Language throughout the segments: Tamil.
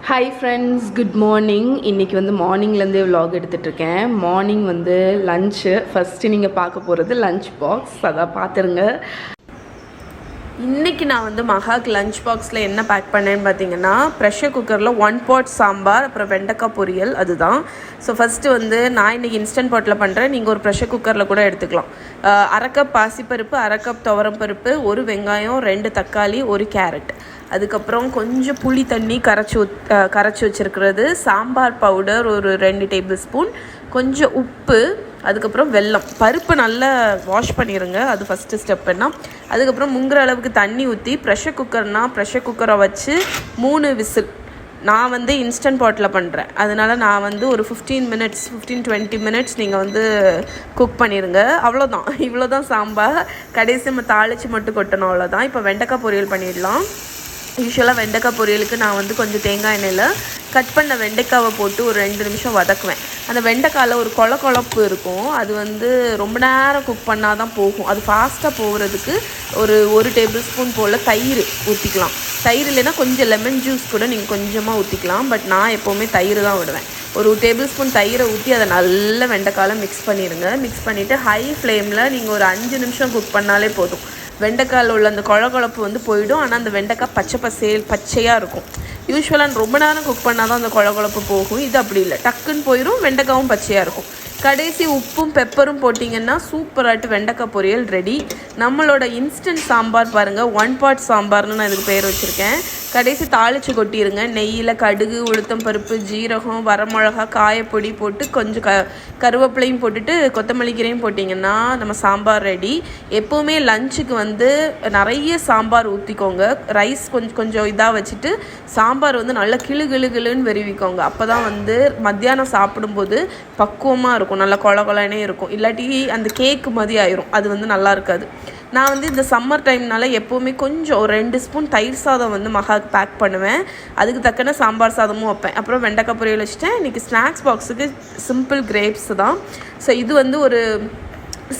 Hi friends, good morning. இன்றைக்கி வந்து மார்னிங்லேருந்தே விலாக் எடுத்துகிட்ருக்கேன். மார்னிங் வந்து லன்ச்சு ஃபஸ்ட்டு நீங்கள் பார்க்க போகிறது லன்ச் பாக்ஸ். அதான் பார்த்துருங்க. இன்றைக்கி நான் வந்து மகாக்கு லன்ச் பாக்ஸில் என்ன பேக் பண்ணேன்னு பார்த்தீங்கன்னா, ப்ரெஷர் குக்கரில் 1 pot சாம்பார், அப்புறம் வெண்டைக்காய் பொரியல். அதுதான். ஸோ ஃபஸ்ட்டு வந்து நான் இன்றைக்கி இன்ஸ்டன்ட் பாட்டில் பண்ணுறேன். நீங்கள் ஒரு ப்ரெஷர் குக்கரில் கூட எடுத்துக்கலாம். 1/2 கப் பாசிப்பருப்பு, 1/2 கப் துவரம் பருப்பு, 1 வெங்காயம், 2 தக்காளி, 1 கேரட், அதுக்கப்புறம் கொஞ்சம் புளி தண்ணி கரைச்சி வச்சுருக்கிறது, சாம்பார் பவுடர் ஒரு 2 டேபிள் ஸ்பூன், கொஞ்சம் உப்பு, அதுக்கப்புறம் வெல்லம். பருப்பு நல்லா வாஷ் பண்ணிடுங்க, அது ஃபஸ்ட்டு ஸ்டெப்புன்னா. அதுக்கப்புறம் முங்குற அளவுக்கு தண்ணி ஊற்றி ப்ரெஷர் குக்கரை வச்சு 3 விசில். நான் வந்து இன்ஸ்டன்ட் பாட்டில் பண்ணுறேன், அதனால் நான் வந்து ஒரு 15-20 மினிட்ஸ் நீங்கள் வந்து குக் பண்ணிடுங்க. அவ்வளோதான், இவ்வளோ தான் சாம்பார். கடைசி நம்ம தாளித்து மட்டும் கொட்டணும், அவ்வளோதான். இப்போ வெண்டைக்காய் பொரியல் பண்ணிடலாம். யூஸ்வலாக வெண்டைக்காய் பொரியலுக்கு நான் வந்து கொஞ்சம் தேங்காய் எண்ணெயில் கட் பண்ண வெண்டைக்காவை போட்டு ஒரு 2 நிமிஷம் வதக்குவேன். அந்த வெண்டைக்காயில் ஒரு கொழப்பு இருக்கும், அது வந்து ரொம்ப நேரம் குக் பண்ணால் தான் போகும். அது ஃபாஸ்ட்டாக போகிறதுக்கு ஒரு டேபிள் ஸ்பூன் போல் தயிர் ஊற்றிக்கலாம். தயிர் இல்லைன்னா கொஞ்சம் லெமன் ஜூஸ் கூட நீங்கள் கொஞ்சமாக ஊற்றிக்கலாம். பட் நான் எப்போவுமே தயிர் தான் விடுவேன். ஒரு டேபிள் ஸ்பூன் தயிரை ஊற்றி அதை நல்ல வெண்டைக்காயில் மிக்ஸ் பண்ணிடுங்க. மிக்ஸ் பண்ணிவிட்டு ஹை ஃப்ளேமில் நீங்கள் ஒரு 5 நிமிஷம் குக் பண்ணாலே போதும். வெண்டைக்காயில் உள்ள அந்த கொழப்பு வந்து போயிடும். ஆனால் அந்த வெண்டைக்காய் பச்சையாக இருக்கும். யூஸ்வலாக ரொம்ப நேரம் குக் பண்ணால் தான் அந்த கொழப்பு போகும். இது அப்படி இல்லை, டக்குன்னு போயிடும். வெண்டைக்காவும் பச்சையாக இருக்கும். கடைசி உப்பும் பெப்பரும் போட்டிங்கன்னா சூப்பராகிட்டு வெண்டைக்காய் பொரியல் ரெடி. நம்மளோட இன்ஸ்டன்ட் சாம்பார் பாருங்கள், 1 pot சாம்பார்னு நான் இதுக்கு பேர் வச்சுருக்கேன். கடைசி தாளித்து கொட்டிடுங்க. நெய்யில் கடுகு, உளுத்தம் பருப்பு, ஜீரகம், வரமிளகா, காயப்பொடி போட்டு கொஞ்சம் கருவேப்பிலையும் போட்டுட்டு கொத்தமல்லி கீரையும் போட்டிங்கன்னா நம்ம சாம்பார் ரெடி. எப்போவுமே லஞ்சுக்கு வந்து நிறைய சாம்பார் ஊற்றிக்கோங்க. ரைஸ் கொஞ்சம் இதாக வச்சுட்டு சாம்பார் வந்து நல்லா கிளுன்னு வெறிவிக்கோங்க. அப்போ தான் வந்து மத்தியானம் சாப்பிடும்போது பக்குவமாக இருக்கும், நல்லா கொலனே இருக்கும். இல்லாட்டி அந்த கேக்கு மாதிரி ஆயிரும், அது வந்து நல்லா இருக்காது. நான் வந்து இந்த சம்மர் டைம்னால எப்போவுமே கொஞ்சம் ஒரு 2 ஸ்பூன் தயிர் சாதம் வந்து மகாக்கு பேக் பண்ணுவேன். அதுக்கு தக்கன சாம்பார் சாதமும் வைப்பேன். அப்புறம் வெண்டைக்காய் பொரியல் வச்சுட்டேன். இன்றைக்கி ஸ்நாக்ஸ் பாக்ஸுக்கு சிம்பிள் கிரேப்ஸ் தான். ஸோ இது வந்து ஒரு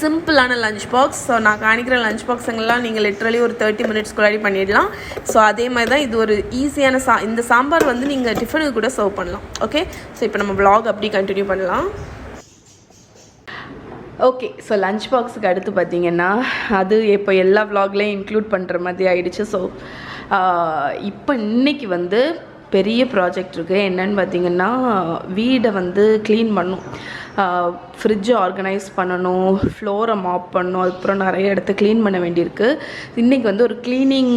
சிம்பிளான லஞ்ச் பாக்ஸ். ஸோ நான் காணிக்கிற லஞ்ச் பாக்ஸுங்கெல்லாம் நீங்கள் லிட்ரலி ஒரு 30 மினிட்ஸ்க்குள்ளாடி பண்ணிடலாம். ஸோ அதே மாதிரி தான் இது ஒரு ஈஸியான இந்த சாம்பார் வந்து நீங்கள் டிஃபனுக்கு கூட சர்வ் பண்ணலாம். ஓகே, ஸோ இப்போ நம்ம vlog அப்படி கண்டினியூ பண்ணலாம். ஓகே, ஸோ லன்ச் பாக்ஸுக்கு அடுத்து பார்த்திங்கன்னா, அது இப்போ எல்லா விலாக்லேயும் இன்க்ளூட் பண்ணுற மாதிரி ஆகிடுச்சு. ஸோ இப்போ இன்றைக்கி வந்து பெரிய ப்ராஜெக்ட் இருக்குது. என்னென்னு பார்த்திங்கன்னா, வீடை வந்து க்ளீன் பண்ணணும், ஃப்ரிட்ஜை ஆர்கனைஸ் பண்ணணும், ஃப்ளோரை மாப் பண்ணணும், அதுக்கப்புறம் நிறைய இடத்த க்ளீன் பண்ண வேண்டியிருக்கு. இன்றைக்கி வந்து ஒரு க்ளீனிங்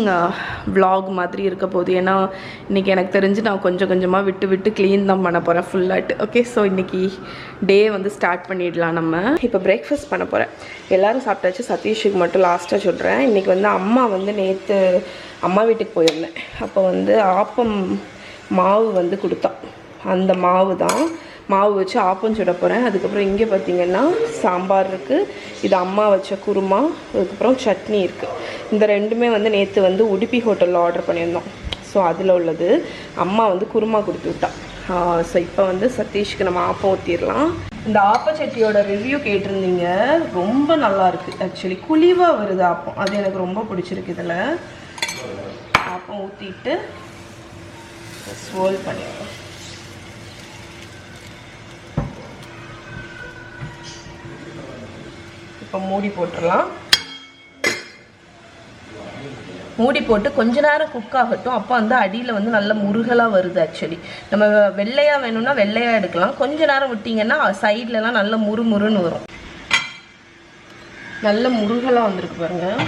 vlog மாதிரி இருக்க போகுது. ஏன்னா இன்றைக்கி எனக்கு தெரிஞ்சு நான் கொஞ்சமாக விட்டு க்ளீன் தான் பண்ண போகிறேன் ஃபுல்லாகிட்டு. ஓகே, ஸோ இன்றைக்கி டே வந்து ஸ்டார்ட் பண்ணிடலாம். நம்ம இப்போ பிரேக்ஃபாஸ்ட் பண்ண போகிறேன். எல்லோரும் சாப்பிட்டாச்சு, சதீஷுக்கு மட்டும் லாஸ்ட்டாக சொல்கிறேன். இன்றைக்கி வந்து அம்மா வந்து நேற்று அம்மா வீட்டுக்கு போயிருந்தேன். அப்போ வந்து ஆப்பம் மாவு வந்து கொடுத்தா, அந்த மாவு வச்சு ஆப்பம் சுட போகிறேன். அதுக்கப்புறம் இங்கே பார்த்திங்கன்னா சாம்பார் இருக்குது, இது அம்மா வச்ச குருமா, அதுக்கப்புறம் சட்னி இருக்குது. இந்த ரெண்டுமே வந்து நேற்று வந்து உடுப்பி ஹோட்டலில் ஆர்டர் பண்ணியிருந்தோம். ஸோ அதில் உள்ளது அம்மா வந்து குருமா கொடுத்து விட்டா. ஸோ இப்போ வந்து சதீஷ்க்கு நம்ம ஆப்பம் ஊற்றிடலாம். இந்த ஆப்பச்சட்டியோட ரிவ்யூ கேட்டிருந்தீங்க, ரொம்ப நல்லாயிருக்கு. ஆக்சுவலி குழிவாக வருது ஆப்பம், அது எனக்கு ரொம்ப பிடிச்சிருக்கு. இதில் ஆப்பம் ஊற்றிட்டு ஸ்வோல் பண்ணிடுறோம். இப்போ மூடி போட்டுடலாம். மூடி போட்டு கொஞ்ச நேரம் குக் ஆகட்டும். அப்போ வந்து அடியில் வந்து நல்ல முருகலாக வருது. ஆக்சுவலி நம்ம வெள்ளையாக வேணும்னா வெள்ளையாக எடுக்கலாம். கொஞ்ச நேரம் விட்டிங்கன்னா சைட்லலாம் நல்ல முறுன்னு வரும். நல்ல முருகலாக வந்திருக்கு பாருங்கள்.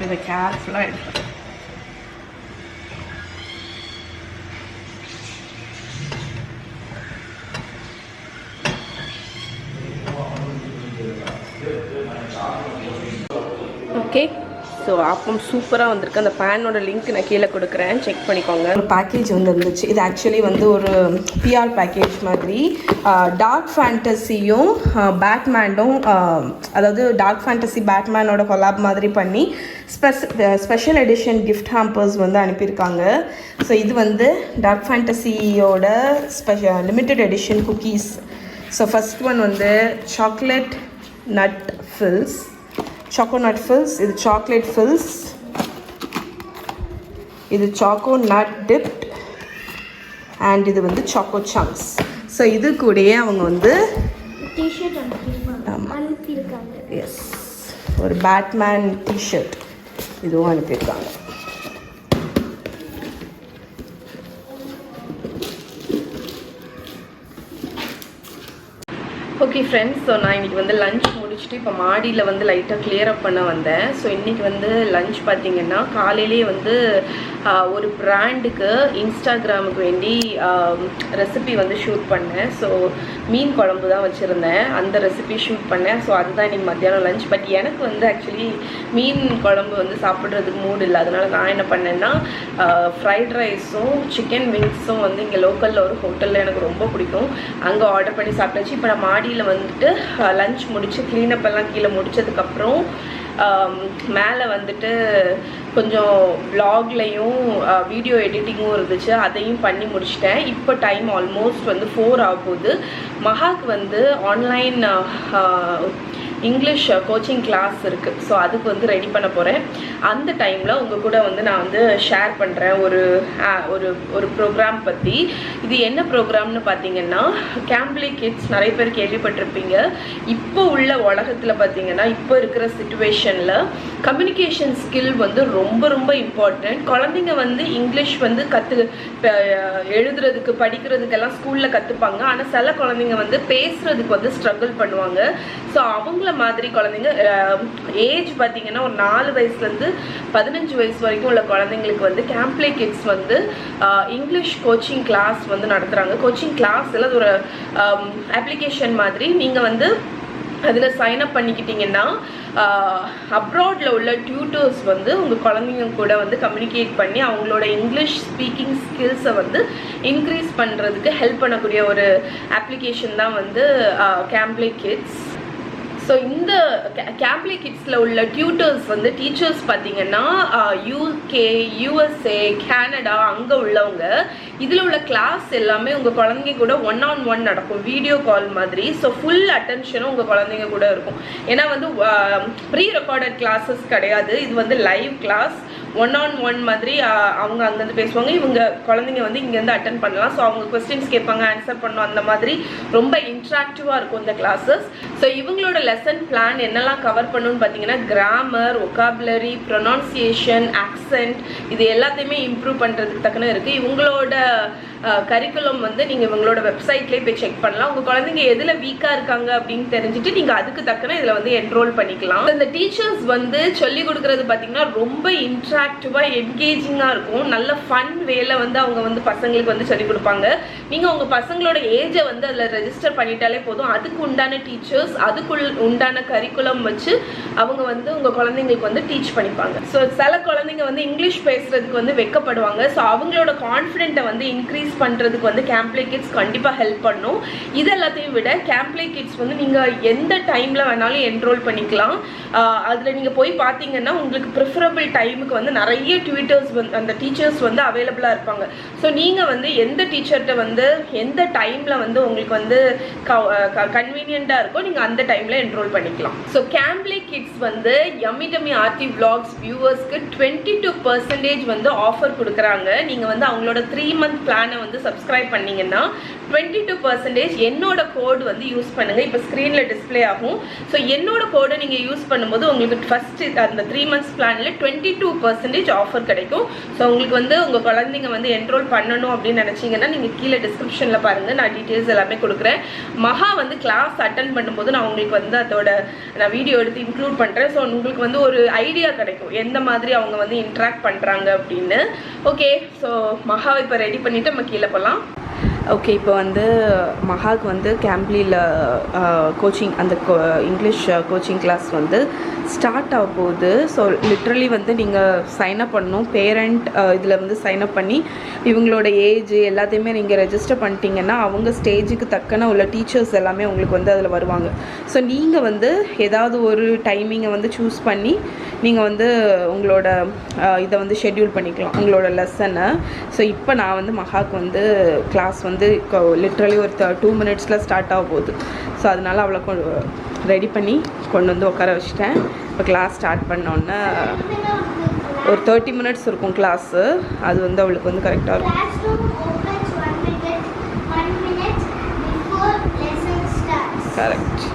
இதை கேர்ஃபுல்லாக எடுப்பேன். ஓகே, ஸோ ஆப்பம் சூப்பராக வந்திருக்கு. அந்த பேனோட லிங்க் நான் கீழே கொடுக்குறேன், செக் பண்ணிக்கோங்க. ஒரு பேக்கேஜ் வந்து இருந்துச்சு. இது ஆக்சுவலி வந்து ஒரு பிஆர் பேக்கேஜ் மாதிரி. டார்க் ஃபேண்டஸியும் பேட்மேனும், அதாவது டார்க் ஃபேண்டஸி பேட்மேனோட கொலாப் மாதிரி பண்ணி ஸ்பெஷல் எடிஷன் கிஃப்ட் ஹாம்பர்ஸ் வந்து அனுப்பியிருக்காங்க. ஸோ இது வந்து டார்க் ஃபேண்டஸியோட limited edition cookies. So first one வந்து chocolate nut fills, choco nut fills, இது chocolate fills, இது சாக்கோ நட் டிப்ட் அண்ட் இது வந்து சாக்கோ சங்க்ஸ். ஸோ இது கூடயே அவங்க வந்து எஸ் ஒரு பேட்மேன் டிஷர்ட் இதுவும் அனுப்பியிருக்காங்க. ஓகே ஃப்ரெண்ட்ஸ், ஸோ நான் இன்றைக்கி வந்து லஞ்ச் முடிச்சுட்டு இப்போ மாடியில் வந்து லைட்டாக கிளியர் அப் பண்ண வந்தேன். ஸோ இன்றைக்கி வந்து லஞ்ச் பார்த்திங்கன்னா காலையிலேயே வந்து ஒரு பிராண்டுக்கு இன்ஸ்டாகிராமுக்கு வேண்டி ரெசிபி வந்து ஷூட் பண்ணேன். ஸோ மீன் குழம்பு தான் வச்சுருந்தேன், அந்த ரெசிபி ஷூட் பண்ணேன். ஸோ அதுதான் இன்றைக்கி மத்தியானம் லஞ்ச். பட் எனக்கு வந்து ஆக்சுவலி மீன் குழம்பு வந்து சாப்பிட்றதுக்கு மூடு இல்லை. அதனால் நான் என்ன பண்ணேன்னா ஃப்ரைட் ரைஸும் சிக்கன் விங்ஸும் வந்து இங்கே லோக்கலில் ஒரு ஹோட்டலில் எனக்கு ரொம்ப பிடிக்கும், அங்கே ஆர்டர் பண்ணி சாப்பிட்டாச்சு. இப்போ நான் மாடியில் வந்துட்டு லஞ்ச் முடித்து க்ளீனப் எல்லாம் கீழே முடித்ததுக்கப்புறம் மேலே வந்துட்டு கொஞ்சம் வ்ளாக்லையும் வீடியோ எடிட்டிங்கும் இருந்துச்சு, அதையும் பண்ணி முடிச்சிட்டேன். இப்போ டைம் ஆல்மோஸ்ட் வந்து 4 ஆக போகுது. மகாக்கு வந்து ஆன்லைன் இங்கிலீஷ் கோச்சிங் கிளாஸ் இருக்குது. ஸோ அதுக்கு வந்து ரெடி பண்ண போகிறேன். அந்த டைமில் உங்கள் கூட வந்து நான் வந்து ஷேர் பண்ணுறேன் ஒரு ஒரு ப்ரோக்ராம் பற்றி. இது என்ன ப்ரோக்ராம்னு பார்த்தீங்கன்னா கேம்ப்லி கிட்ஸ். நிறைய பேர் கேள்விப்பட்டிருப்பீங்க. இப்போ உள்ள உலகத்தில் பார்த்தீங்கன்னா இப்போ இருக்கிற சிச்சுவேஷனில் கம்யூனிகேஷன் ஸ்கில் வந்து ரொம்ப ரொம்ப இம்பார்ட்டண்ட். குழந்தைங்க வந்து இங்கிலீஷ் வந்து எழுதுறதுக்கு படிக்கிறதுக்கெல்லாம் ஸ்கூலில் கற்றுப்பாங்க. ஆனால் சில குழந்தைங்க வந்து பேசுகிறதுக்கு வந்து ஸ்ட்ரகிள் பண்ணுவாங்க. ஸோ அவங்கள மாதிரி குழந்தைங்க ஏஜ் பார்த்தீங்கன்னா ஒரு 4 வயசுலேருந்து 15 வயசு வரைக்கும் உள்ள குழந்தைங்களுக்கு வந்து கேம்ப்லே கிட்ஸ் வந்து இங்கிலீஷ் கோச்சிங் கிளாஸ் வந்து நடத்துகிறாங்க. கோச்சிங் கிளாஸ் இல்லை, அது ஒரு அப்ளிகேஷன் மாதிரி. நீங்கள் வந்து அதில் சைன்அப் பண்ணிக்கிட்டிங்கன்னா அப்ராடில் உள்ள டியூட்டர்ஸ் வந்து உங்கள் குழந்தைங்க கூட வந்து கம்யூனிகேட் பண்ணி அவங்களோட இங்கிலீஷ் ஸ்பீக்கிங் ஸ்கில்ஸை வந்து இன்க்ரீஸ் பண்ணுறதுக்கு ஹெல்ப் பண்ணக்கூடிய ஒரு அப்ளிகேஷன் தான் வந்து கேம்ப்லே கிட்ஸ். ஸோ இந்த கேம்ப்லி கிட்ஸில் உள்ள டியூட்டர்ஸ் வந்து டீச்சர்ஸ் பார்த்தீங்கன்னா யூகே, யூஎஸ்ஏ, கனடா அங்கே உள்ளவங்க. இதில் உள்ள கிளாஸ் எல்லாமே உங்கள் குழந்தைங்க கூட 1-on-1 நடக்கும், வீடியோ கால் மாதிரி. ஸோ ஃபுல் அட்டென்ஷனும் உங்கள் குழந்தைங்க கூட இருக்கும். ஏன்னா வந்து ப்ரீ ரெக்கார்டட் கிளாஸஸ் கிடையாது, இது வந்து லைவ் கிளாஸ் 1-on-1 மாதிரி. அவங்க அங்கேருந்து பேசுவாங்க, இவங்க குழந்தைங்க வந்து இங்கேருந்து அட்டன் பண்ணலாம். ஸோ அவங்க கொஸ்டின்ஸ் கேட்பாங்க, ஆன்சர் பண்ணணும், அந்த மாதிரி ரொம்ப இன்ட்ராக்டிவாக இருக்கும் இந்த கிளாஸஸ். ஸோ இவங்களோட லெசன் பிளான் என்னெல்லாம் கவர் பண்ணணும்னு பார்த்தீங்கன்னா கிராமர், ஒகாபுலரி, ப்ரொனவுன்சியேஷன், ஆக்சென்ட், இது எல்லாத்தையுமே இம்ப்ரூவ் பண்ணுறதுக்கு தக்கன இருக்குது. இவங்களோட கரிக்குலம் வந்து நீங்கள் இவங்களோட வெப்சைட்லேயே போய் செக் பண்ணலாம். உங்கள் குழந்தைங்க எதில் வீக்காக இருக்காங்க அப்படின்னு தெரிஞ்சுட்டு நீங்கள் அதுக்கு தக்கன இதில் வந்து என்ரோல் பண்ணிக்கலாம். இந்த டீச்சர்ஸ் வந்து சொல்லிக் கொடுக்குறது பார்த்தீங்கன்னா ரொம்ப இன்ட்ராக்டிவாக என்கேஜிங்காக இருக்கும். நல்ல ஃபன் வேலை வந்து அவங்க வந்து பசங்களுக்கு வந்து சொல்லிக் கொடுப்பாங்க. நீங்கள் உங்கள் பசங்களோட ஏஜை வந்து அதில் ரெஜிஸ்டர் பண்ணிட்டாலே போதும். அதுக்கு உண்டான டீச்சர்ஸ், அதுக்குள் உண்டான கரிக்குலம் வச்சு அவங்க வந்து உங்கள் குழந்தைங்களுக்கு வந்து டீச் பண்ணிப்பாங்க. ஸோ சில குழந்தைங்க வந்து இங்கிலீஷ் பேசுறதுக்கு வந்து வெக்கப்படுவாங்க. ஸோ அவங்களோட கான்ஃபிடென்ட்டை வந்து இன்க்ரீஸ் பண்ணுறதுக்கு வந்து கேம்ப்லே கிட்ஸ் கண்டிப்பாக ஹெல்ப் பண்ணும். இது எல்லாத்தையும் விட கேம்ப்லே கிட்ஸ் வந்து நீங்கள் எந்த டைமில் வேணாலும் என்ரோல் பண்ணிக்கலாம். அதில் நீங்கள் போய் பார்த்தீங்கன்னா உங்களுக்கு ப்ரிஃபரபிள் டைமுக்கு வந்து நிறைய டியூட்டர்ஸ் வந்து அந்த டீச்சர்ஸ் வந்து அவைலபிளாக இருப்பாங்க. ஸோ நீங்கள் வந்து எந்த டீச்சர்கிட்ட வந்து எந்த டைமில் வந்து உங்களுக்கு வந்து கன்வீனியண்ட்டாக இருக்கோ நீங்கள் அந்த டைமில் என்ரோல் பண்ணிக்கலாம். ஸோ கேம்ப்லே கிட்ஸ் வந்து யம்மி டம்மி ஆர்த்தி விளாக்ஸ் வியூவர்ஸ்க்கு 22% வந்து ஆஃபர் கொடுக்குறாங்க. நீங்கள் வந்து அவங்களோட 3 month பிளானை வந்து சப்ஸ்கிரைப் பண்ணிங்கன்னா 22% என்னோட கோடு வந்து யூஸ் பண்ணுங்கள். இப்போ ஸ்க்ரீனில் டிஸ்பிளே ஆகும். ஸோ என்னோட கோடை நீங்கள் யூஸ் பண்ணும்போது உங்களுக்கு ஃபஸ்ட்டு அந்த 3 months பிளானில் 22% ஆஃபர் கிடைக்கும். ஸோ உங்களுக்கு வந்து உங்கள் குழந்தைங்க வந்து என்ரோல் பண்ணணும் அப்படின்னு நினச்சிங்கன்னா நீங்கள் கீழே டிஸ்கிரிப்ஷனில் பாருங்கள், நான் டீட்டெயில்ஸ் எல்லாமே கொடுக்குறேன். மகா வந்து கிளாஸ் அட்டன் பண்ணும்போது நான் உங்களுக்கு வந்து அதோட நான் வீடியோ எடுத்து இன்க்ளூட் பண்ணுறேன். ஸோ உங்களுக்கு வந்து ஒரு ஐடியா கிடைக்கும் எந்த மாதிரி அவங்க வந்து இன்ட்ராக்ட் பண்ணுறாங்க அப்படின்னு. ஓகே, ஸோ மகாவை இப்போ ரெடி பண்ணிவிட்டு நம்ம கீழே போகலாம். ஓகே, இப்போ வந்து மகாக்கு வந்து கேம்ப்லியில் கோச்சிங் அந்த இங்கிலீஷ் கோச்சிங் கிளாஸ் வந்து ஸ்டார்ட் ஆக போகுது. ஸோ லிட்ரலி வந்து நீங்கள் சைன்அப் பண்ணணும். பேரண்ட் இதில் வந்து சைன்அப் பண்ணி இவங்களோட ஏஜ் எல்லாத்தையுமே நீங்கள் ரெஜிஸ்டர் பண்ணிட்டீங்கன்னா அவங்க ஸ்டேஜுக்கு தக்கன உள்ள டீச்சர்ஸ் எல்லாமே உங்களுக்கு வந்து அதில் வருவாங்க. ஸோ நீங்கள் வந்து ஏதாவது ஒரு டைமிங்கை வந்து சூஸ் பண்ணி நீங்கள் வந்து உங்களோட இதை வந்து ஷெட்யூல் பண்ணிக்கலாம் உங்களோட லெசனை. ஸோ இப்போ நான் வந்து மகாக்கு வந்து கிளாஸ் வந்து லிட்ரலி ஒரு 2 minutesல ஸ்டார்ட் ஆக போகுது. ஸோ அதனால் அவளை ரெடி பண்ணி கொண்டு வந்து உட்கார வச்சுட்டேன். இப்போ கிளாஸ் ஸ்டார்ட் பண்ணோன்னே ஒரு 30 minutes இருக்கும் கிளாஸு. அது வந்து அவளுக்கு வந்து கரெக்டாக இருக்கும். கரெக்ட்.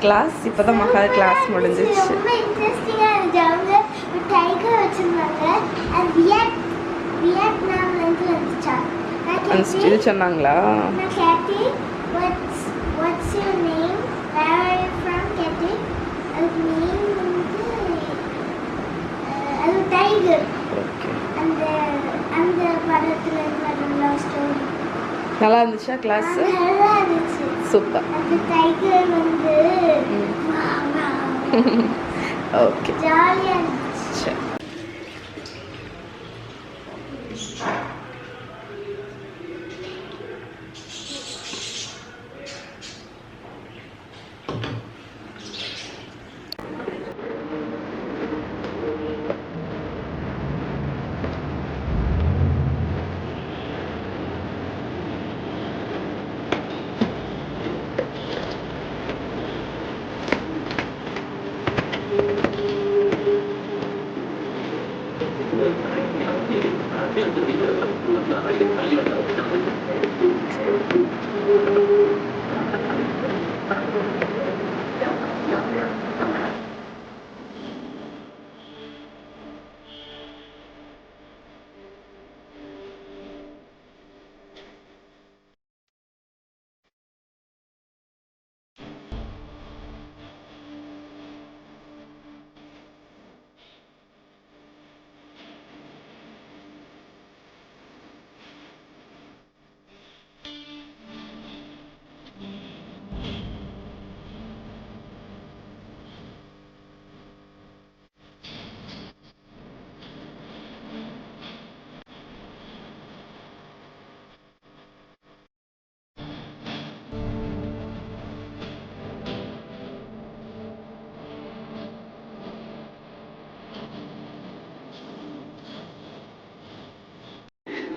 கிளாஸ் இப்போதான் மகா கிளாஸ் முடிஞ்சிச்சு. ரொம்ப இன்ட்ரெஸ்டிங்கா இருந்துச்சு. அவங்க ஒரு டைகர் வச்சிருந்தாங்க. அது வியட்நாம்ல இருந்து வந்துச்சா. இது சொன்னாங்களா? கேட்டி, what's your name? Where are you from, Katie? அது நேம் வந்து அது டைகர். ஓகே. அந்த படத்துல வர ஸ்டோரி. நல்லா இருந்துச்சா கிளாஸ்? நல்லா இருந்துச்சு. சூப்பர். அந்த டைகர் வந்து ஓகே. ஜாலியா இருந்துச்சு.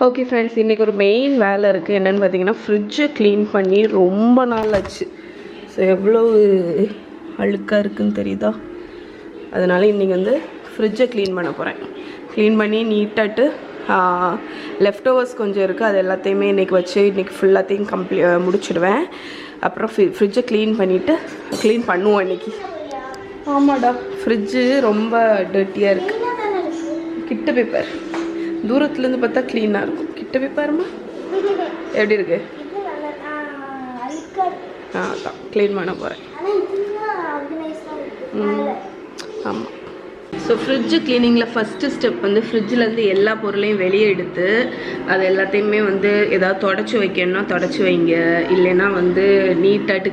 ஓகே ஃப்ரெண்ட்ஸ், இன்றைக்கி ஒரு மெயின் வேலை இருக்குது. என்னென்னு பார்த்தீங்கன்னா, ஃப்ரிட்ஜை க்ளீன் பண்ணி ரொம்ப நாள் ஆச்சு. ஸோ எவ்வளோ அழுக்காக இருக்குதுன்னு தெரியுதா? அதனால் இன்றைக்கி வந்து ஃப்ரிட்ஜை க்ளீன் பண்ண போகிறேன். க்ளீன் பண்ணி நீட்டாட்டு லெஃப்ட் ஓவர்ஸ் கொஞ்சம் இருக்குது, அது எல்லாத்தையுமே இன்றைக்கி வச்சு இன்றைக்கி ஃபுல்லாத்தையும் முடிச்சிடுவேன். அப்புறம் ஃப்ரிட்ஜை க்ளீன் பண்ணிவிட்டு க்ளீன் பண்ணுவோம் இன்றைக்கி. ஆமாடா, ஃப்ரிட்ஜு ரொம்ப டர்ட்டியாக இருக்குது. கிட்ட பேப்பர் தூரத்துலேருந்து பார்த்தா க்ளீனாக இருக்கும். கிட்ட போய் பாருமா எப்படி இருக்கு. அதான் க்ளீன் பண்ண போகிறேன். ஆமாம். ஸோ ஃப்ரிட்ஜு க்ளீனிங்கில் ஃபஸ்ட்டு ஸ்டெப் வந்து ஃப்ரிட்ஜிலேருந்து எல்லா பொருளையும் வெளியே எடுத்து அது எல்லாத்தையுமே வந்து ஏதாவது தொடச்சி வைக்கணும்னா தொடச்சி வைங்க. இல்லைன்னா வந்து நீட்டாட்டு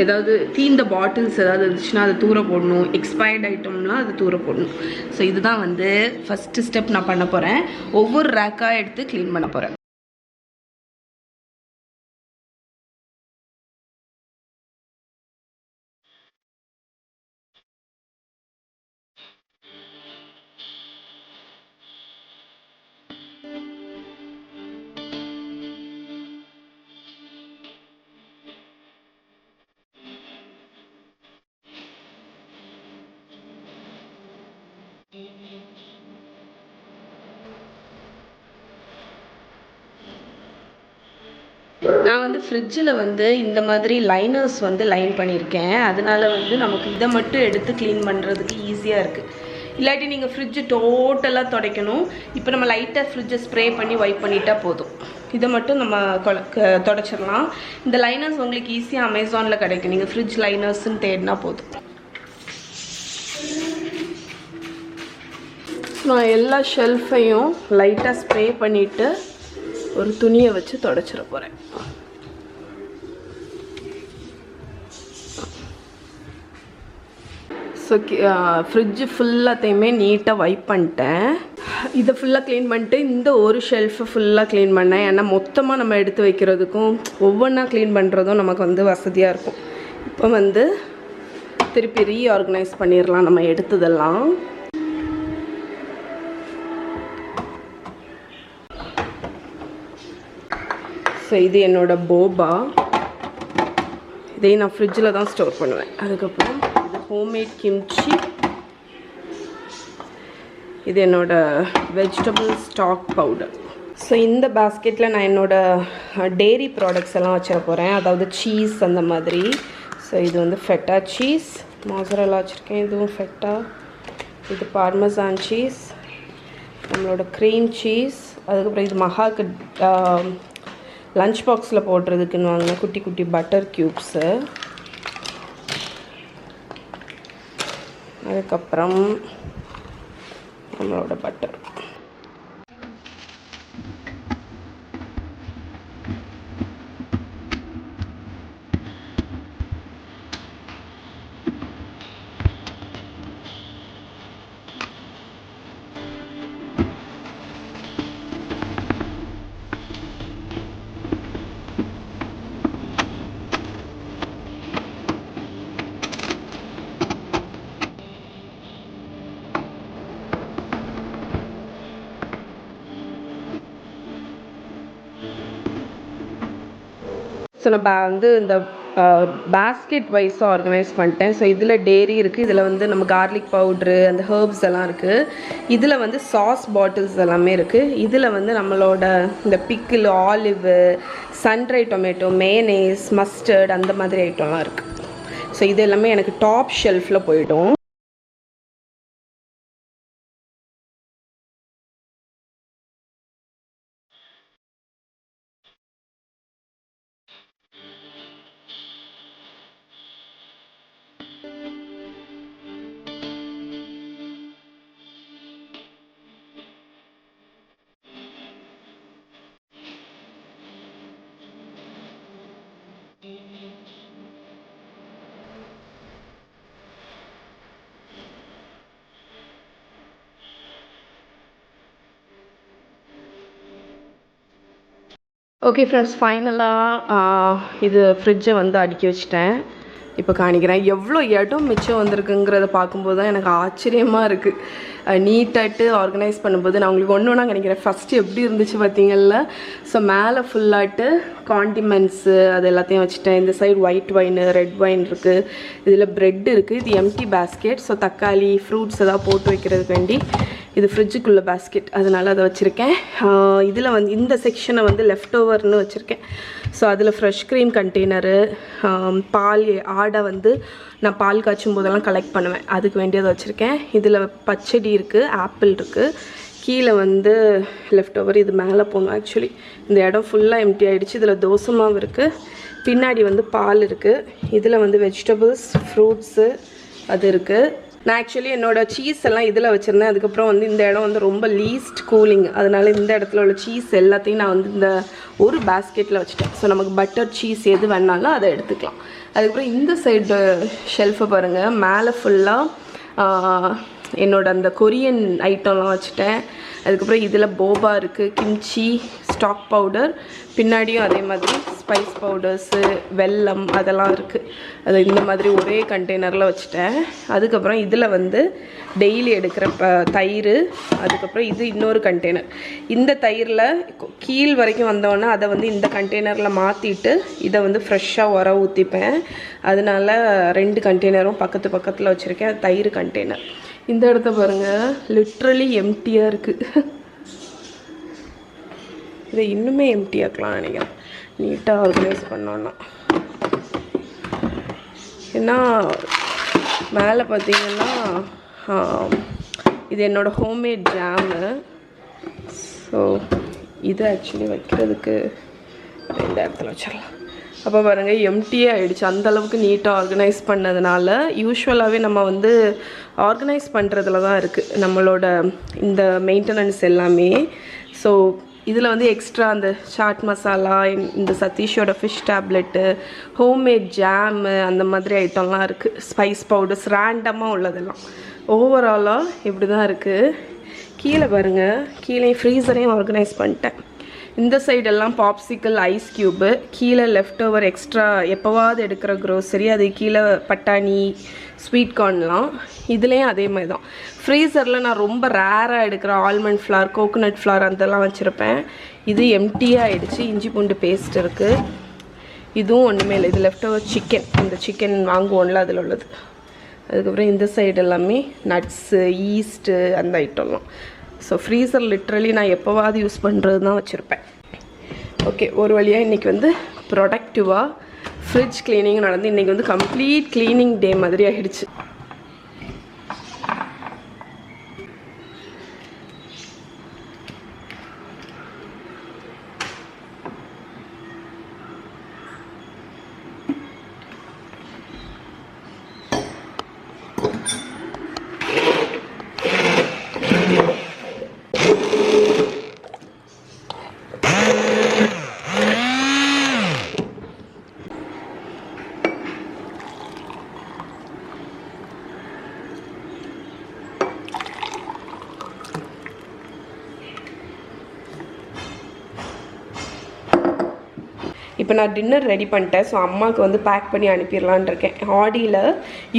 ஏதாவது தீந்த பாட்டில்ஸ் ஏதாவது இருந்துச்சுன்னா அதை தூர போடணும். எக்ஸ்பயர்ட் ஐட்டம்லாம் அது தூர போடணும். ஸோ இதுதான் வந்து ஃபஸ்ட்டு ஸ்டெப் நான் பண்ண போகிறேன். ஒவ்வொரு ரேக்காக எடுத்து க்ளீன் பண்ண போகிறேன். நான் வந்து ஃப்ரிட்ஜில் வந்து இந்த மாதிரி லைனர்ஸ் வந்து லைன் பண்ணியிருக்கேன். அதனால வந்து நமக்கு இதை மட்டும் எடுத்து க்ளீன் பண்ணுறதுக்கு ஈஸியாக இருக்குது. இல்லாட்டி நீங்கள் ஃப்ரிட்ஜு டோட்டலாக துடைக்கணும். இப்போ நம்ம லைட்டாக ஃப்ரிட்ஜை ஸ்ப்ரே பண்ணி வைப் பண்ணிட்டா போதும். இதை மட்டும் நம்ம தொடச்சிடலாம். இந்த லைனர்ஸ் உங்களுக்கு ஈஸியாக அமேசானில் கிடைக்கும். நீங்கள் ஃப்ரிட்ஜ் லைனர்ஸ்ன்னு தேடினா போதும். நான் எல்லா ஷெல்ஃபையும் லைட்டாக ஸ்ப்ரே பண்ணிவிட்டு ஒரு துணியை வச்சு தொடச்சிட போகிறேன். ஸோ ஃப்ரிட்ஜு ஃபுல்லாத்தையுமே நீட்டாக வைப் பண்ணிட்டேன். இதை ஃபுல்லாக க்ளீன் பண்ணிட்டு இந்த ஒரு ஷெல்ஃபை ஃபுல்லாக க்ளீன் பண்ணேன். ஏன்னா மொத்தமாக நம்ம எடுத்து வைக்கிறதுக்கும் ஒவ்வொன்றா க்ளீன் பண்ணுறதும் நமக்கு வந்து வசதியாக இருக்கும். இப்போ வந்து திருப்பி ரீஆர்கனைஸ் பண்ணிடலாம் நம்ம எடுத்ததெல்லாம். ஸோ இது என்னோடய போபா. இதையும் நான் ஃப்ரிட்ஜில் தான் ஸ்டோர் பண்ணுவேன். அதுக்கப்புறம் இது ஹோம்மேட் கிம்ச்சி. இது என்னோடய வெஜிடபிள் ஸ்டாக் பவுடர். ஸோ இந்த பேஸ்கெட்டில் நான் என்னோடய டெய்ரி ப்ராடக்ட்ஸ் எல்லாம் வச்சிட போகிறேன். அதாவது சீஸ் அந்த மாதிரி. ஸோ இது வந்து ஃபெட்டா சீஸ், மொசரெல்லா வச்சுருக்கேன். இதுவும் ஃபெட்டா. இது பார்மசான் சீஸ், நம்மளோட க்ரீம் சீஸ். அதுக்கப்புறம் இது மகாக்கு லஞ்ச் பாக்ஸில் போடுறதுக்குன்னு வாங்கின குட்டி குட்டி பட்டர் க்யூப்ஸு. அதுக்கப்புறம் நம்மளோட பட்டர். ஸோ நான் வந்து இந்த பேஸ்கெட் வைஸாக ஆர்கனைஸ் பண்ணிட்டேன். ஸோ இதில் டெய்ரி இருக்குது, இதில் வந்து நம்ம கார்லிக் பவுட்ரு, அந்த ஹர்ப்ஸ் எல்லாம் இருக்குது. இதில் வந்து சாஸ் பாட்டில்ஸ் எல்லாமே இருக்குது. இதில் வந்து நம்மளோட இந்த pickle, olive, sundried tomato, mayonnaise, mustard அந்த மாதிரி ஐட்டம்லாம் இருக்குது. ஸோ இது எல்லாமே எனக்கு டாப் ஷெல்ஃபில் போய்டும். ஓகே ஃப்ரெண்ட்ஸ், ஃபைனலாக இது ஃப்ரிட்ஜை வந்து அடுக்கி வச்சிட்டேன். இப்போ காணிக்கிறேன் எவ்வளோ இடம் மிச்சம் வந்திருக்குங்கிறத பார்க்கும்போது தான் எனக்கு ஆச்சரியமாக இருக்குது. நீட்டாகிட்டு ஆர்கனைஸ் பண்ணும்போது நான் உங்களுக்கு ஒன்று ஒன்றா நினைக்கிறேன். ஃபஸ்ட்டு எப்படி இருந்துச்சு பார்த்தீங்கல்ல. ஸோ மேலே ஃபுல்லாகிட்டு காண்டிமெண்ட்ஸு அது எல்லாத்தையும் வச்சுட்டேன். இந்த side white wine, red wine இருக்குது. இதில் ப்ரெட் இருக்குது. இது எம்டி பேஸ்கெட். ஸோ தக்காளி, ஃப்ரூட்ஸ் எதாவது போட்டு வைக்கிறதுக்கு வேண்டி இது ஃப்ரிட்ஜுக்குள்ளே பேஸ்கெட், அதனால் அதை வச்சுருக்கேன். இதில் வந்து இந்த செக்ஷனை வந்து லெஃப்ட் ஓவர்னு வச்சுருக்கேன். ஸோ அதில் ஃப்ரெஷ் க்ரீம் கண்டெய்னரு, பால் ஆடை வந்து நான் பால் காய்ச்சும் போதெல்லாம் கலெக்ட் பண்ணுவேன், அதுக்கு வேண்டியதை வச்சுருக்கேன். இதில் பச்சடி இருக்குது, ஆப்பிள் இருக்குது. கீழே வந்து லெஃப்ட் ஓவர், இது மேலே போகணும். ஆக்சுவலி இந்த இடம் ஃபுல்லாக எம்டி ஆகிடுச்சு. இதில் தோசை மாவு இருக்குது, பின்னாடி வந்து பால் இருக்குது. இதில் வந்து வெஜிடபிள்ஸ், ஃப்ரூட்ஸு அது இருக்குது. நான் ஆக்சுவலி என்னோடய சீஸ் எல்லாம் இதில் வச்சுருந்தேன். அதுக்கப்புறம் வந்து இந்த இடம் வந்து ரொம்ப லீஸ்ட் கூலிங், அதனால இந்த இடத்துல உள்ள சீஸ் எல்லாத்தையும் நான் வந்து இந்த ஒரு பேஸ்கெட்டில் வச்சுட்டேன். ஸோ நமக்கு பட்டர் சீஸ் எது வேணாலும் அதை எடுத்துக்கலாம். அதுக்கப்புறம் இந்த சைடு ஷெல்ஃபை பாருங்கள், மேலே ஃபுல்லாக என்னோட அந்த கொரியன் ஐட்டம்லாம் வச்சுட்டேன். அதுக்கப்புறம் இதில் போபா இருக்குது, கிம்ச்சி, ஸ்டாக் பவுடர், பின்னாடியும் அதே மாதிரி ஸ்பைஸ் பவுடர்ஸு, வெல்லம் அதெல்லாம் இருக்குது. அது இந்த மாதிரி ஒரே கண்டெய்னரில் வச்சுட்டேன். அதுக்கப்புறம் இதில் வந்து டெய்லி எடுக்கிற தயிர், அதுக்கப்புறம் இது இன்னொரு கண்டெய்னர். இந்த தயிரில் கீழ் வரைக்கும் வந்தோன்னே அதை வந்து இந்த கண்டெய்னரில் மாற்றிட்டு இதை வந்து ஃப்ரெஷ்ஷாக உரம் ஊற்றிப்பேன். அதனால 2 கண்டெய்னரும் பக்கத்து பக்கத்தில் வச்சுருக்கேன். தயிர் கண்டெய்னர். இந்த இடத்த பாருங்கள், லிட்ரலி எம்டியாக இருக்குது. இதை இன்னுமே எம்டியாக்கலாம் நினைக்கிறேன், நீட்டாக ஆர்கனைஸ் பண்ணோன்னா. ஏன்னா மேலே பார்த்தீங்கன்னா இது என்னோடய ஹோம்மேட் ஜாமு. ஸோ இது ஆக்சுவலி வைக்கிறதுக்கு இந்த இடத்துல வச்சிடலாம். அப்போ பாருங்கள் எம்டியே ஆகிடுச்சு. அந்தளவுக்கு நீட்டாக ஆர்கனைஸ் பண்ணதுனால யூஸ்வலாகவே நம்ம வந்து ஆர்கனைஸ் பண்ணுறதுல தான் இருக்குது நம்மளோட இந்த மெயின்டெனன்ஸ் எல்லாமே. ஸோ இதில் வந்து எக்ஸ்ட்ரா அந்த சாட் மசாலா, இந்த சதீஷோட ஃபிஷ் டேப்லெட்டு, ஹோம்மேட் ஜாமு, அந்த மாதிரி ஐட்டம்லாம் இருக்குது. ஸ்பைஸ் பவுடர்ஸ் ரேண்டமாக உள்ளதெல்லாம். ஓவராலாக இப்படி தான் இருக்குது. கீழே பாருங்கள், கீழே ஃப்ரீசரையும் ஆர்கனைஸ் பண்ணிட்டேன். இந்த சைடெல்லாம் பாப்சிக்கல், ஐஸ் க்யூபு, கீழே லெஃப்ட் ஓவர் எக்ஸ்ட்ரா எப்போவாவது எடுக்கிற க்ரோசரி, அது கீழே பட்டாணி, ஸ்வீட் கார்ன்லாம். இதுலேயும் அதே மாதிரி தான். ஃப்ரீசரில் நான் ரொம்ப ரேராக எடுக்கிற ஆல்மண்ட் ஃப்ளார், கோகோனட் ஃப்ளார் அதெல்லாம் வச்சுருப்பேன். இது எம்டியாக ஆகிடுச்சு. இஞ்சி பூண்டு பேஸ்ட் இருக்குது. இதுவும் ஒன்றுமே இல்லை. இது லெஃப்ட் ஓவர் சிக்கன், இந்த சிக்கன் வாங்குவோம்ல அதில் உள்ளது. அதுக்கப்புறம் இந்த சைடு எல்லாமே நட்ஸு, ஈஸ்ட்டு, அந்த ஐட்டம்லாம். ஸோ ஃப்ரீசர் லிட்ரலி நான் எப்போவாது யூஸ் பண்ணுறது தான் வச்சுருப்பேன். ஓகே, ஒரு வழியாக இன்றைக்கி வந்து ப்ரொடக்டிவாக ஃப்ரிட்ஜ் க்ளீனிங் நடந்து இன்றைக்கி வந்து கம்ப்ளீட் க்ளீனிங் டே மாதிரி ஆகிடுச்சு. இப்போ நான் டின்னர் ரெடி பண்ணிட்டேன். ஸோ அம்மாவுக்கு வந்து பேக் பண்ணி அனுப்பிடலான் இருக்கேன். ஆடியில்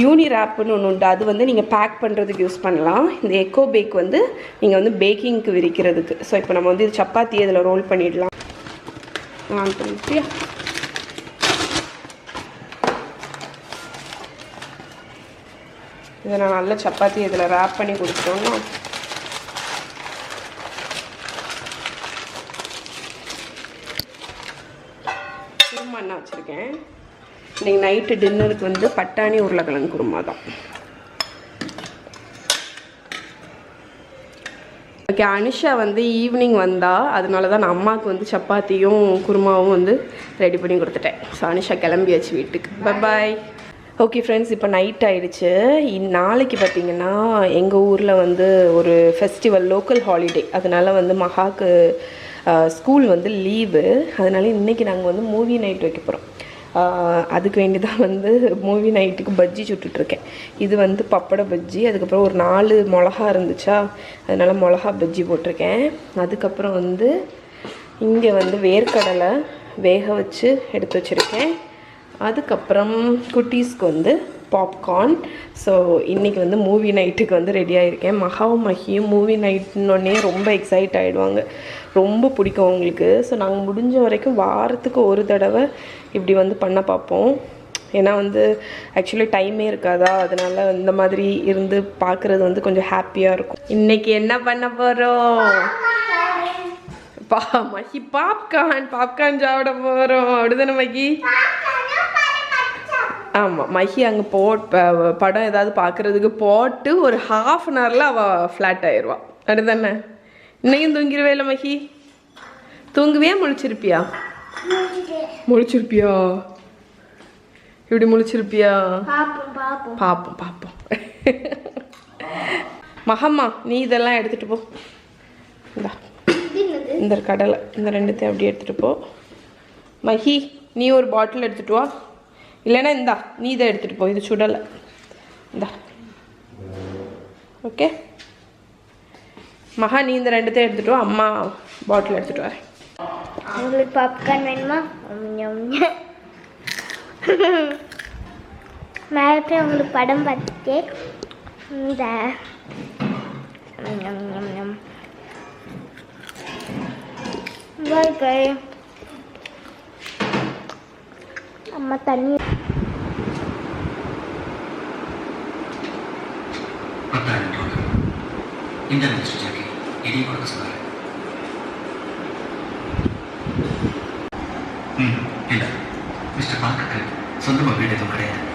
யூனி ரேப்புன்னு ஒன்று உண்டு. அது வந்து நீங்கள் பேக் பண்ணுறதுக்கு யூஸ் பண்ணலாம். இந்த எக்கோ பேக் வந்து நீங்கள் வந்து பேக்கிங்க்கு விரிக்கிறதுக்கு. ஸோ இப்போ நம்ம வந்து இது சப்பாத்தி இதில் ரோல் பண்ணிடலாம். ஆன் பண்ணிட்டியா? இதை நான் நல்ல சப்பாத்தி இதில் ரேப் பண்ணி கொடுத்துட்டோன்னா குருமா என்ன வச்சுருக்கேன். இன்றைக்கி நைட்டு டின்னருக்கு வந்து பட்டாணி உருளைக்கிழங்கு குருமா தான். ஓகே, அனிஷா வந்து ஈவினிங் வந்தால், அதனால தான் நான் அம்மாவுக்கு வந்து சப்பாத்தியும் குருமாவும் வந்து ரெடி பண்ணி கொடுத்துட்டேன். ஸோ அனிஷா கிளம்பியாச்சு வீட்டுக்கு. பாய். ஓகே ஃப்ரெண்ட்ஸ், இப்போ நைட் ஆகிடுச்சு. நாளைக்கு பார்த்திங்கன்னா எங்கள் ஊரில் வந்து ஒரு ஃபெஸ்டிவல், லோக்கல் ஹாலிடே. அதனால் வந்து மகாக்கு ஸ்கூல் வந்து லீவு. அதனால இன்றைக்கி நாங்கள் வந்து மூவி நைட் வைக்க போகிறோம். அதுக்கு வேண்டி தான் வந்து மூவி நைட்டுக்கு பஜ்ஜி சுட்டுட்ருக்கேன். இது வந்து பப்பட பஜ்ஜி. அதுக்கப்புறம் ஒரு 4 மிளகா இருந்துச்சா, அதனால் மிளகா பஜ்ஜி போட்டிருக்கேன். அதுக்கப்புறம் வந்து இங்கே வந்து வேர்க்கடலை வேக வச்சு எடுத்து வச்சுருக்கேன். அதுக்கப்புறம் குட்டீஸ்க்கு வந்து பாப்கார்ன். ஸோ இன்றைக்கி வந்து மூவி நைட்டுக்கு வந்து ரெடி ஆகிருக்கேன். மகாவும் மஹியும் மூவி நைட்னோடனே ரொம்ப எக்ஸைட் ஆகிடுவாங்க. ரொம்ப பிடிக்கும் அவங்களுக்கு. ஸோ நாங்கள் முடிஞ்ச வரைக்கும் வாரத்துக்கு ஒரு தடவை இப்படி வந்து பண்ண பார்ப்போம். ஏன்னா வந்து ஆக்சுவலி டைமே இருக்காதா, அதனால இந்த மாதிரி இருந்து பார்க்குறது வந்து கொஞ்சம் ஹாப்பியாக இருக்கும். இன்றைக்கி என்ன பண்ண போகிறோம்? மஹி பாப்கார்ன் சாப்பிட போகிறோம். அப்படிதானே மஹி? ஆமாம், மஹி அங்கே படம் ஏதாவது பார்க்குறதுக்கு போட்டு ஒரு ½ அன் ஹவரில் அவள் ஃப்ளாட் ஆயிடுவாள். அப்படிதானே? இன்னையும் தூங்கிடுவே இல்லை மஹி? தூங்குவியா முழிச்சிருப்பியா? முழிச்சிருப்பியா? இப்படி முழிச்சிருப்பியா? பார்ப்போம். மகம்மா, நீ இதெல்லாம் எடுத்துகிட்டு போ. இந்த கடலை இந்த ரெண்டுத்தையும் அப்படியே எடுத்துகிட்டு போ. மஹி, நீ ஒரு பாட்டில் எடுத்துகிட்டு வா. இல்லைன்னா இந்தா நீ இதை எடுத்துகிட்டு போ. இது சுடலை. இந்தா. ஓகே மகா, நீ இந்த ரெண்டுத்தையும் எடுத்துகிட்டு வா. அம்மா பாட்டில் எடுத்துகிட்டு வரேன். உங்களுக்கு பாப்கார்ன் வேணுமா? மேலே உங்களுக்கு படம் பார்த்துட்டு இந்த அம்மா தண்ணி இந்த மிஸ்டர் ஜாக்கி இடி கொடுக்க சொன்னார். இல்லை, மிஸ்டர் பார்க்குக்கு சொந்தமாக வீடு எதுவும் கிடையாது.